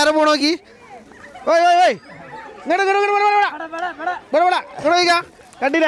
ആരെ പോണോക്കി കണ്ടില്ല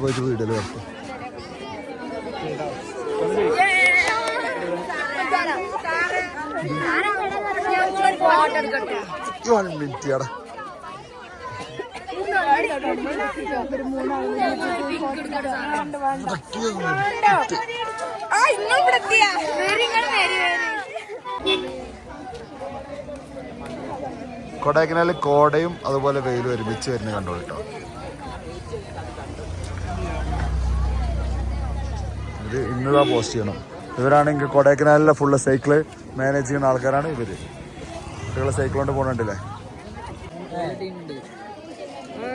പോയിട്ട് വീടല്ലോ മിനിറ്റാടാ കൊടൈക്കനാലിൽ കോടയും അതുപോലെ വെയിലും ഒരുമിച്ച് വരുന്നത് കണ്ടോളൂ കേട്ടോ. ഇത് ഇന്നതാ പോസ്റ്റ് ചെയ്യണം. ഇവരാണെങ്കിൽ കൊടൈക്കനാലിലെ ഫുള്ള് സൈക്കിള് മാനേജ് ചെയ്യുന്ന ആൾക്കാരാണ് ഇവര്. കുട്ടികളെ സൈക്കിൾ കൊണ്ട് പോകണ്ടില്ലേ.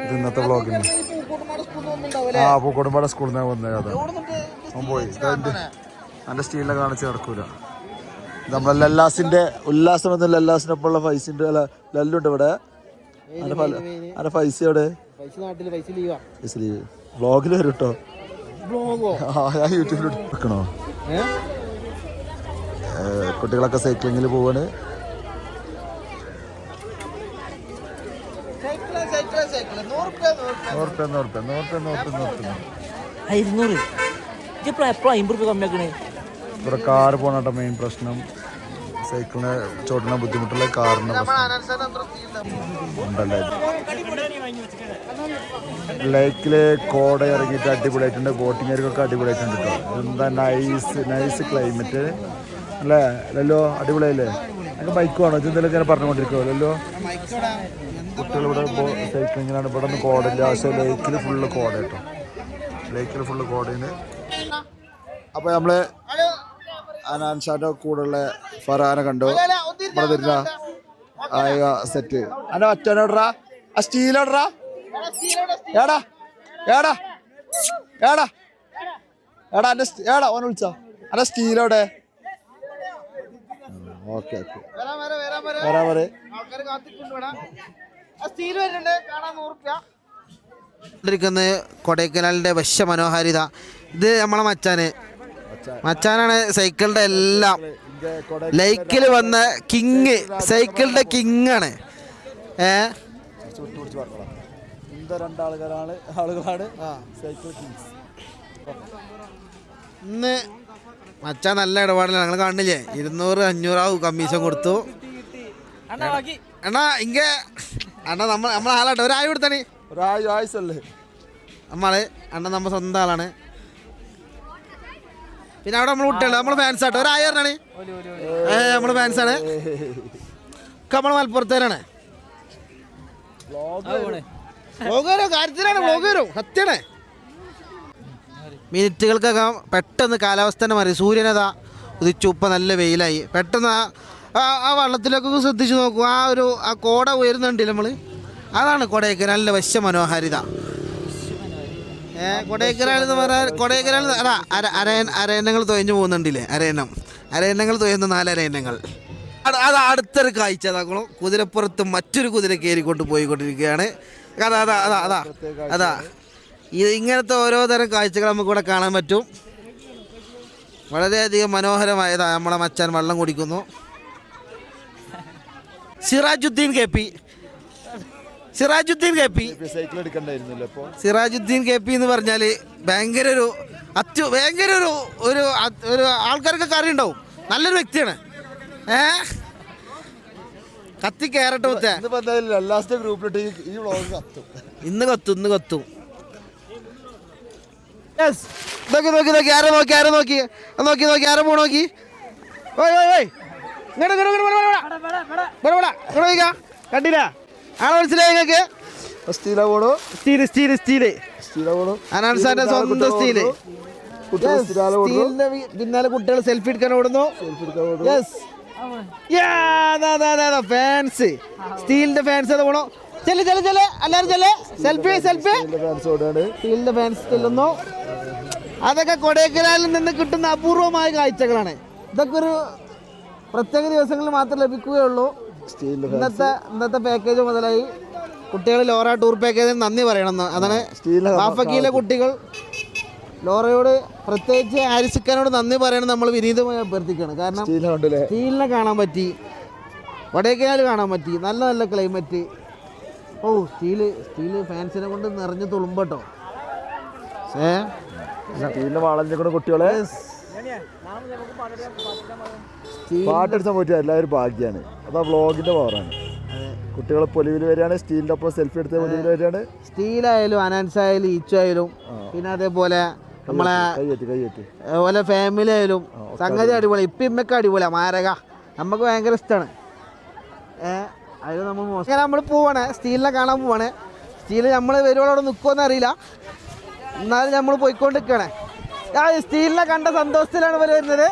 ഇത് ഇന്നത്തെ വ്ളോഗിന് പൂക്കോടുംപാട സ്കൂളിൽ നിന്നാണ് വന്നത്. അതാ അവൻ പോയി. എൻ്റെ സ്റ്റീലിനെ കാണിച്ച് നടക്കൂല. നമ്മളെ ലല്ലാസിന്റെ ഉല്ലാസം എന്ന ലല്ലാസിനൊപ്പം ഉള്ള പൈസ ലല്ലുണ്ട് ഇവിടെ. അതിന്റെ പൈസ എവിടെ? പൈസ ലീവ് വ്ളോഗിൽ വരും കേട്ടോ. ഞാൻ യൂട്യൂബിൽ വെക്കണോ? കുട്ടികളൊക്കെ സൈക്ലിങ്ങിൽ പോവാണ്. ഇവിടെ കാറ് പോണ മെയിൻ പ്രശ്നം. സൈക്കിളിന് ചോട്ടിന ബുദ്ധിമുട്ടുള്ള കാറിന് ഉണ്ടല്ലേ. ലേക്കില് കോട ഇറങ്ങിയിട്ട് അടിപൊളിയായിട്ടുണ്ട്. ബോട്ടിങ്ങർക്കൊക്കെ അടിപൊളിയായിട്ടുണ്ട് കേട്ടോ. എന്താ നൈസ് ക്ലൈമറ്റ് അല്ലേ ലല്ലോ? അടിപൊളിയല്ലേ? എനിക്ക് ബൈക്ക് വേണോ? ഇതെന്തെങ്കിലും ഇങ്ങനെ പറഞ്ഞുകൊണ്ടിരിക്കുമല്ലോ. കുട്ടികളിവിടെ സൈക്ലിങ്ങിലാണ്. ഇവിടെ ഒന്നും കോടയില്ല. പക്ഷേ ലേക്കിൽ ഫുള്ള് കോട കേട്ടോ. ലേക്കിൽ ഫുള്ള് കോടയിന്. അപ്പോൾ നമ്മള് അനാൻഷാന്റെ കൂടെയുള്ള ഫറാനെ കണ്ടു. ഇവിടെ തരുന്ന സെറ്റ് അന്റെ ഒറ്റനോടറാ ആ സ്റ്റീലോടറാ ഏടാ ഏടാ ഏടാ ഏടാ എന്റെ ഏടാ ഓനെ വിളിച്ചോ. അന്റെ സ്റ്റീലോടെ ഓക്കെ ഓക്കെ വരാ പറ. കൊടൈക്കനാലിന്റെ വശ്യ മനോഹാരിത. ഇത് നമ്മളെ മച്ചാനാണ് സൈക്കിളിന്റെ എല്ലാം. ലൈക്കിൽ വന്ന കിങ്, സൈക്കിളിന്റെ കിങ് ആണ്. ഇന്ന് മച്ചാൻ നല്ല ഇടപാടില്ല. ഞങ്ങൾ കാണില്ലേ 200-500 കമ്മീഷൻ കൊടുത്തു. അണ്ണാ ഇങ്ങ അണ്ണ നമ്മളെ ആളാട്ടെ ഒരായി കൊടുത്താണ്. നമ്മള് അണ്ണ നമ്മ സ്വന്തം ആളാണ്. പിന്നെ അവിടെ നമ്മൾ കുട്ടികള് നമ്മള് ഫാൻസ് ആട്ടോ. ഒരായി പറഞ്ഞാണ് നമ്മള് ഫാൻസാണ്. നമ്മള് മലപ്പുറത്തേരാണ്. കാര്യത്തിലാണ് വ്ളോഗ് സത്യാണ്. മിനിറ്റുകൾക്കൊക്കെ പെട്ടെന്ന് കാലാവസ്ഥ തന്നെ മാറി. സൂര്യനതാ ഉദിച്ചു. ഇപ്പം നല്ല വെയിലായി. പെട്ടെന്ന് ആ വെള്ളത്തിലൊക്കെ ശ്രദ്ധിച്ച് നോക്കും. ആ കോട ഉയരുന്നുണ്ടല്ലേ നമ്മൾ. അതാണ് കൊടൈക്കനാലിൻ്റെ വശ്യ മനോഹാരിത. കൊടൈക്കനാൽ എന്ന് പറഞ്ഞാൽ കൊടൈക്കനാൽ അതാ അരയന്നങ്ങൾ തുഴഞ്ഞു പോകുന്നുണ്ടല്ലേ. അരയന്നങ്ങൾ തുഴയുന്ന 4 അരയന്നങ്ങൾ. അത് അടുത്തൊരു കാഴ്ച അതാക്കണം. കുതിരപ്പുറത്ത് മറ്റൊരു കുതിര കയറിക്കൊണ്ട് പോയിക്കൊണ്ടിരിക്കുകയാണ്. അതാ അതാ അതാ അതാ അതാ ഇത് ഇങ്ങനത്തെ ഓരോ തരം കാഴ്ചകൾ നമുക്കിവിടെ കാണാൻ പറ്റും. വളരെയധികം മനോഹരമായതാ. നമ്മളെ മച്ചാൻ വെള്ളം കുടിക്കുന്നു. സിറാജുദ്ദീൻ കെ പി എന്ന് പറഞ്ഞാൽ ഭയങ്കര ഒരു ആൾക്കാർക്കൊക്കെ അറിയുണ്ടാവും. നല്ലൊരു വ്യക്തിയാണ്. കത്തി കയറട്ടെ മുത്തേ. ഇന്ന് കത്തും. നോക്കി ആരെ പോണോക്കി കണ്ടില്ല ആളെ മനസ്സിലായി നിങ്ങൾക്ക് സ്റ്റീല പോണു സ്റ്റീല് അനാൻസാന്റെ സ്വന്തം സ്റ്റീല് പിന്നാലെ കുട്ടികൾ സെൽഫി എടുക്കാൻ ഓടുന്നു ഫാൻസ് സ്റ്റീലിന്റെ ഫാൻസ് അത് പോണോ ചെല്ല് എല്ലാരും ചെല്ല് സെൽഫി സ്റ്റീലിന്റെ ഫാൻസ് ചെല്ലുന്നു അതൊക്കെ കൊടൈക്കനാലിൽ നിന്ന് കിട്ടുന്ന അപൂർവമായ കാഴ്ചകളാണ് ഇതൊക്കെ ഒരു പ്രത്യേക ദിവസങ്ങളിൽ മാത്രം ലഭിക്കുകയുള്ളൂ ഇന്നത്തെ പാക്കേജ് മുതലായി കുട്ടികൾ ലോറ ടൂർ പാക്കേജിന് നന്ദി പറയണം അതാണ് ബാഫക്കിയിലെ കുട്ടികൾ ലോറയോട് പ്രത്യേകിച്ച് ആരിസിക്കാനോട് നന്ദി പറയണം നമ്മൾ വിനീതമായി അഭ്യർത്ഥിക്കുകയാണ് കാരണം സ്റ്റീലിനെ കാണാൻ പറ്റി കൊടൈക്കനാൽ കാണാൻ പറ്റി നല്ല നല്ല ക്ലൈമറ്റ് ഓ സ്റ്റീല് ഫാൻസിനെ കൊണ്ട് നിറഞ്ഞു തുളുമ്പട്ടോ കുട്ടികളെ പാട്ടെടുത്താൻ പറ്റിയ എല്ലാവരും ഭാഗ്യമാണ് അതാ വ്ളോഗിന്റെ പവറാണ് കുട്ടികൾ പൊലിവിൽ വരികയാണ് സ്റ്റീലിന്റെ ഒപ്പം സെൽഫി എടുത്ത പൊലിവിൽ വരികയാണ് സ്റ്റീലായാലും അനാൻസ് ആയാലും ഈച്ചോ ആയാലും പിന്നെ അതേപോലെ നമ്മളെ അതുപോലെ ഫാമിലി ആയാലും സംഗതി അടിപൊളി ഇമ്മൊക്കെ അടിപൊളിയാണ് മാരക നമുക്ക് ഭയങ്കര ഇഷ്ടമാണ് അതിൽ നമ്മൾ മോശം നമ്മൾ പോവാണ് സ്റ്റീലിനെ കാണാൻ പോവാണ് സ്റ്റീല് നമ്മൾ വരുവോളം അവിടെ നിൽക്കുമെന്ന് അറിയില്ല എന്നാലും നമ്മൾ പോയിക്കൊണ്ടിരിക്കുകയാണ് സ്റ്റീലിനെ കണ്ട സന്തോഷത്തിലാണ് ഇവർ വരുന്നത്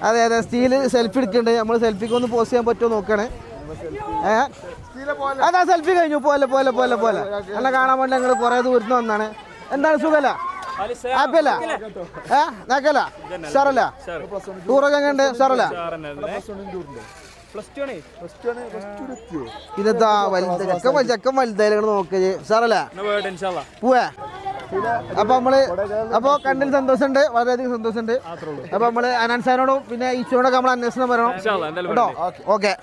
അതെ സ്റ്റീല് സെൽഫി എടുക്കണ്ടേ നമ്മൾ സെൽഫിക്ക് ഒന്ന് പോസ്റ്റ് ചെയ്യാൻ പറ്റുമോ നോക്കണേ അതാ സെൽഫി കഴിഞ്ഞു പോലെ എന്നെ കാണാൻ വേണ്ടി ഞങ്ങൾ കുറേ ദൂരത്ത് വന്നാണ് എന്താണ് സുഖല്ല ഹാപ്പിയല്ല നോക്കല്ല ഷറല്ല ടൂറൊക്കെ എങ്ങനെ ഷറല്ല ഇതെന്താ ചെക്കൻ വലുതായാലും നോക്കിയത് ഷറല്ല പോവേ അപ്പൊ കണ്ടിൽ സന്തോഷമുണ്ട് വളരെയധികം സന്തോഷമുണ്ട് അപ്പൊ നമ്മള് അനാൻസാനോടും പിന്നെ ഈച്ചോടൊക്കെ നമ്മൾ അന്വേഷണം പറയണം കേട്ടോ ഓക്കെ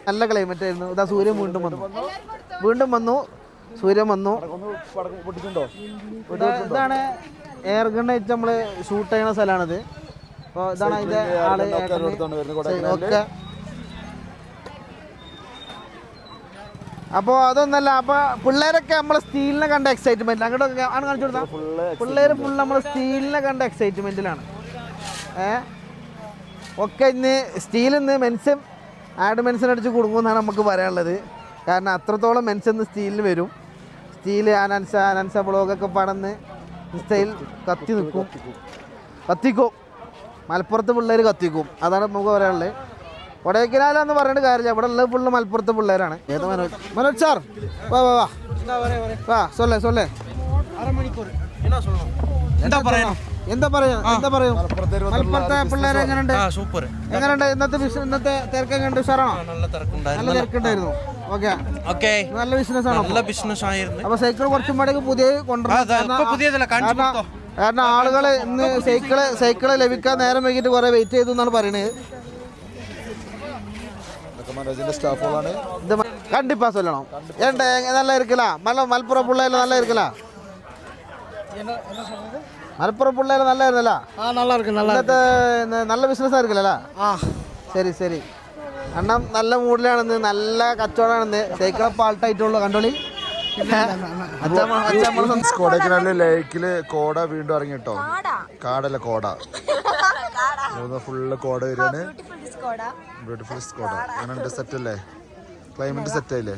നല്ല ക്ലൈമറ്റ് ആയിരുന്നു ഇതാ സൂര്യൻ വീണ്ടും വന്നു സൂര്യൻ വന്നു ഇതാണ് എയർ ഗൺ വെച്ച് നമ്മള് ഷൂട്ട് ചെയ്യുന്ന സ്ഥലമാണിത് അപ്പോൾ ഇതാണ് അതിന്റെ ആള് ഓക്കെ അപ്പോൾ അതൊന്നല്ല അപ്പോൾ പിള്ളേരൊക്കെ നമ്മൾ സ്റ്റീലിനെ കണ്ട എക്സൈറ്റ്മെന്റ് അങ്ങോട്ടൊക്കെ ആണ് കാണിച്ചു കൊടുത്താൽ പിള്ളേർ ഫുൾ നമ്മൾ സ്റ്റീലിനെ കണ്ട എക്സൈറ്റ്മെന്റിലാണ് ഒക്കെ ഇന്ന് സ്റ്റീലിന്ന് മെൻസും ആഡ് മെൻസിനടിച്ച് കൊടുക്കുമെന്നാണ് നമുക്ക് പറയാനുള്ളത് കാരണം അത്രത്തോളം മെൻസ് സ്റ്റീലിന് വരും സ്റ്റീല് അനാൻസ ബ്ലോഗൊക്കെ പടന്ന് സ്റ്റൈൽ കത്തിക്കും മലപ്പുറത്ത് പിള്ളേർ കത്തിക്കും അതാണ് നമുക്ക് പറയാനുള്ളത് കൊടൈക്കനാലെന്ന് പറഞ്ഞിട്ട് കാര്യമില്ല ഇവിടെ ഉള്ളത് ഫുള്ള് മലപ്പുറത്തെ പിള്ളേരാണ് ഏത് മനോജ് സാർ വാ സൊല്ലേ എന്താ പറയാ മലപ്പുറത്തെ പിള്ളേർ എങ്ങനെയുണ്ട് ഇന്നത്തെ തിരക്ക് എങ്ങനെയുണ്ട് സാറാണോ നല്ല തിരക്കുണ്ടായിരുന്നു ഓക്കെ നല്ല ബിസിനസ് ആയിരുന്നു അപ്പൊ സൈക്കിൾ കുറച്ചും പാടേക്ക് കാരണം ആളുകള് ഇന്ന് സൈക്കിള് ലഭിക്കാൻ നേരം വൈകിട്ട് കുറെ വെയിറ്റ് ചെയ്തു എന്നാണ് പറയുന്നത് കണ്ടിപ്പാ சொல்லணும் ஏன்டா நல்லா இருக்கலாம் மலப்புறம் பிள்ளைல நல்லா இருக்கலாம் மலப்புறம் பிள்ளைல நல்லா இருந்தல நல்லா இருக்கு நல்ல ബിസിനസ്സാ இருக்குல்ல ശരി അണ്ണൻ നല്ല മൂഡിലാണെന്ന് നല്ല കച്ചവടമാണെന്ന് സൈക്കിളെ പാൾട്ടായിട്ടുള്ളൂ കണ്ടോളി കൊടൈക്കനാലിലെ ലേക്കില് കോട വീണ്ടും ഇറങ്ങി കേട്ടോ കാടല്ല കോട ഫുള്ള് കോട വരികയാണ് ബ്യൂട്ടിഫുൾ കോട അങ്ങനെ സെറ്റ് അല്ലേ ക്ലൈമറ്റ് സെറ്റ് ആയില്ലേ